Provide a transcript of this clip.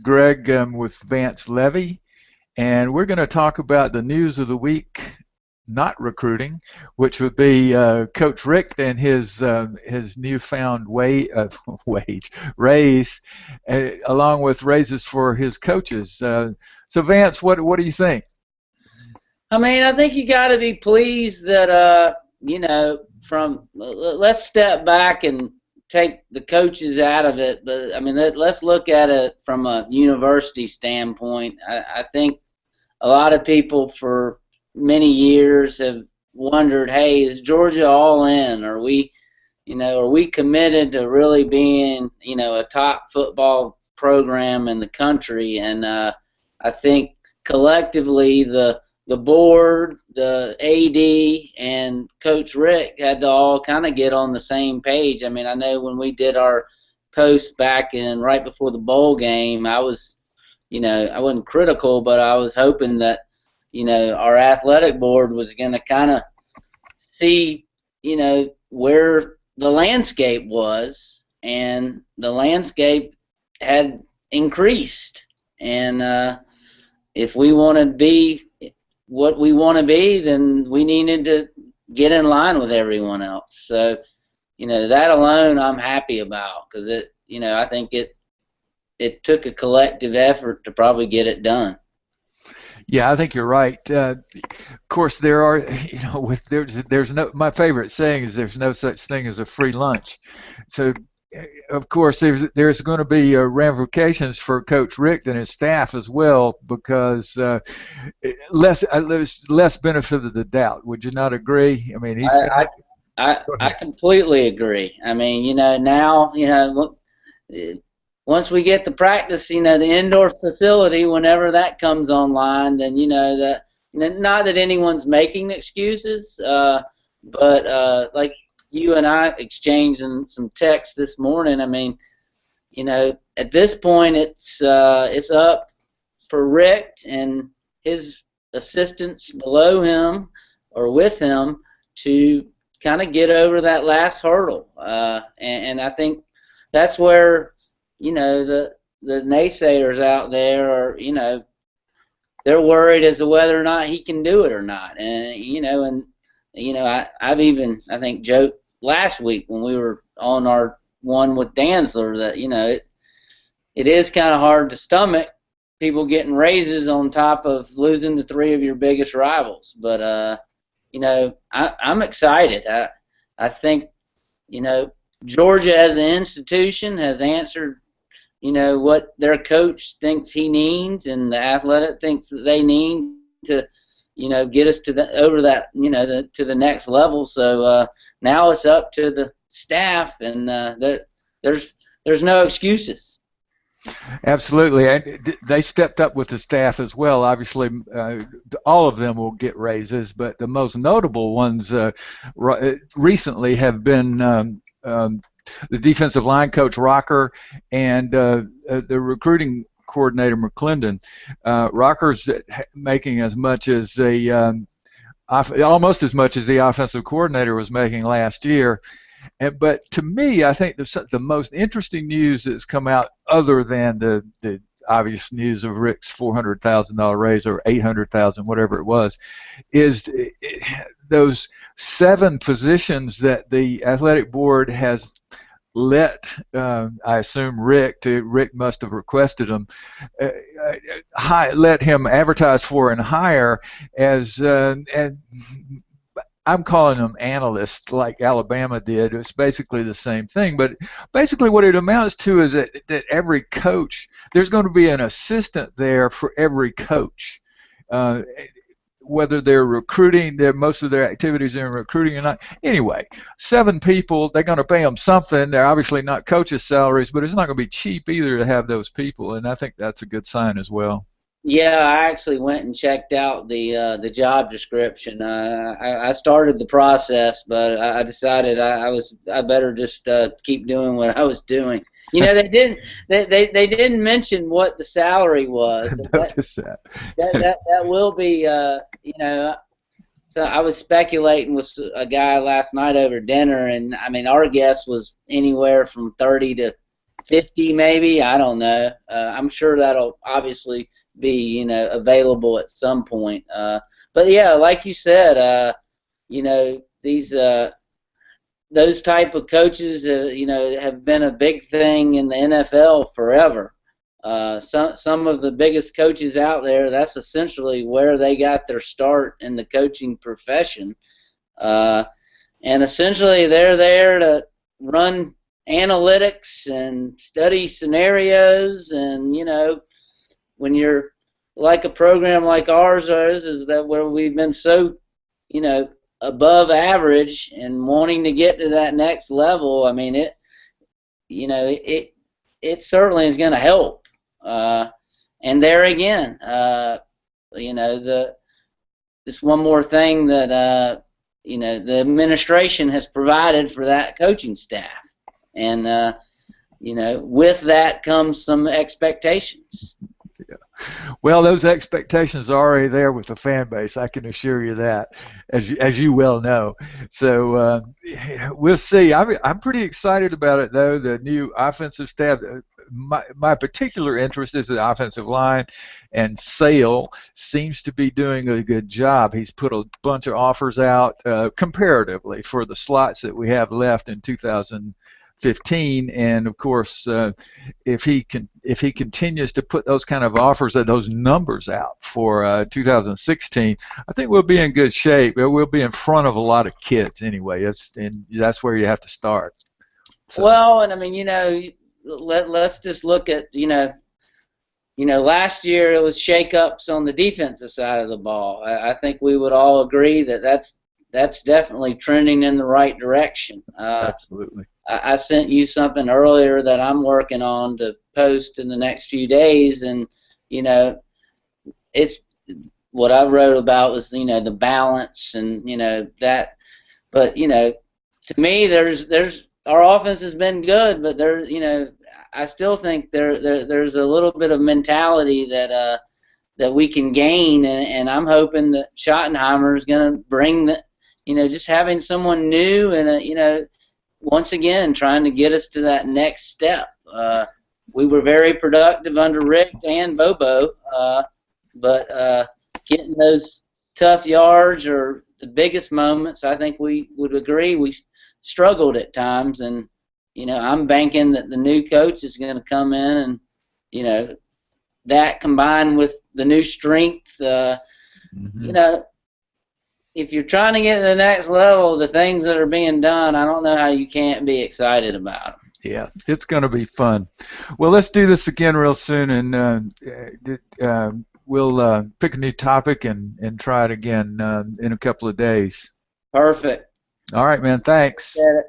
with Greg with Vance Levy, and we're going to talk about the news of the week, not recruiting, which would be Coach Richt and his newfound wage raise, along with raises for his coaches. So Vance, what do you think? I mean, I think you got to be pleased that from let's step back and take the coaches out of it. But I mean, let's look at it from a university standpoint. I think a lot of people for many years have wondered, hey, is Georgia all in? Are we committed to really being, a top football program in the country? And I think collectively the board, the AD, and Coach Rick had to all kind of get on the same page. I mean, I know when we did our post back in right before the bowl game, I was, I wasn't critical, but I was hoping that, our athletic board was going to kind of see, where the landscape was, and the landscape had increased. And if we want to be what we want to be, then we needed to get in line with everyone else. So, that alone I'm happy about, because I think it took a collective effort to probably get it done. Yeah, I think you're right. Of course, there are, there's no. My favorite saying is there's no such thing as a free lunch. So, of course, there's going to be ramifications for Coach Richt and his staff as well, because there's less benefit of the doubt. Would you not agree? I mean, I completely agree. I mean, now, once we get to practice, the indoor facility, whenever that comes online, then that not that anyone's making excuses, but like you and I exchanged some text this morning. I mean, at this point, it's up for Richt and his assistants below him or with him to kind of get over that last hurdle. And I think that's where, the naysayers out there are, they're worried as to whether or not he can do it or not. And, I've even, I think, joked last week when we were on our one with Danzler that, it is kind of hard to stomach people getting raises on top of losing to three of your biggest rivals. But, I'm excited. I think, Georgia as an institution has answered, what their coach thinks he needs, and the athletic thinks that they need to, get us to over that, to the next level. So now it's up to the staff, and there's no excuses. Absolutely. They stepped up with the staff as well. Obviously, all of them will get raises, but the most notable ones recently have been the defensive line coach Rocker and the recruiting coordinator McClendon. Rocker's making as much as almost as much as the offensive coordinator was making last year. But to me, I think the most interesting news that's come out, other than the obvious news of Rick's $400,000 raise or $800,000, whatever it was, is those 7 positions that the athletic board has let, I assume Rick must have requested them, let him advertise for and hire as, and I'm calling them analysts like Alabama did. It's basically the same thing, but basically what it amounts to is that every coach, there's going to be an assistant there for every coach. Whether they're recruiting, most of their activities are in recruiting or not. Anyway, 7 people, they're going to pay them something. They're obviously not coaches' salaries, but it's not going to be cheap either to have those people, and I think that's a good sign as well. Yeah, I actually went and checked out the job description. I started the process, but I decided I better just keep doing what I was doing. They didn't mention what the salary was. I noticed that. That will be So I was speculating with a guy last night over dinner, and I mean our guess was anywhere from 30 to 50 maybe. I don't know. I'm sure that'll obviously be, available at some point. But yeah, like you said, these those type of coaches, have been a big thing in the NFL forever. Some of the biggest coaches out there, that's essentially where they got their start in the coaching profession. Uh, and essentially, they're there to run analytics and study scenarios. And when you're like a program like ours is that where we've been so, you know, above average and wanting to get to that next level. I mean, it certainly is going to help. And there again, the just one more thing that the administration has provided for that coaching staff, and with that comes some expectations. Yeah. Well, those expectations are already there with the fan base. I can assure you that, as you well know. So we'll see. I'm pretty excited about it, though. The new offensive staff. My particular interest is the offensive line, and Sale seems to be doing a good job. He's put a bunch of offers out comparatively for the slots that we have left in 2015, and of course, if he continues to put those kind of offers and those numbers out for 2016, I think we'll be in good shape. We'll be in front of a lot of kids anyway. And that's where you have to start. So. Well, and I mean, let's just look at last year it was shakeups on the defensive side of the ball. I think we would all agree that that's definitely trending in the right direction. Absolutely. I sent you something earlier that I'm working on to post in the next few days, and it's what I wrote about was the balance and that. But to me, there's our offense has been good, but I still think there's a little bit of mentality that we can gain, and I'm hoping that Schottenheimer is going to bring the just having someone new and once again trying to get us to that next step. We were very productive under Richt and Bobo, but getting those tough yards or the biggest moments, I think we would agree we struggled at times, and I'm banking that the new coach is going to come in and that combined with the new strength, if you're trying to get to the next level, the things that are being done, I don't know how you can't be excited about them. Yeah, it's going to be fun. Well, let's do this again real soon, and we'll pick a new topic and try it again in a couple of days. Perfect. All right, man. Thanks. Get it.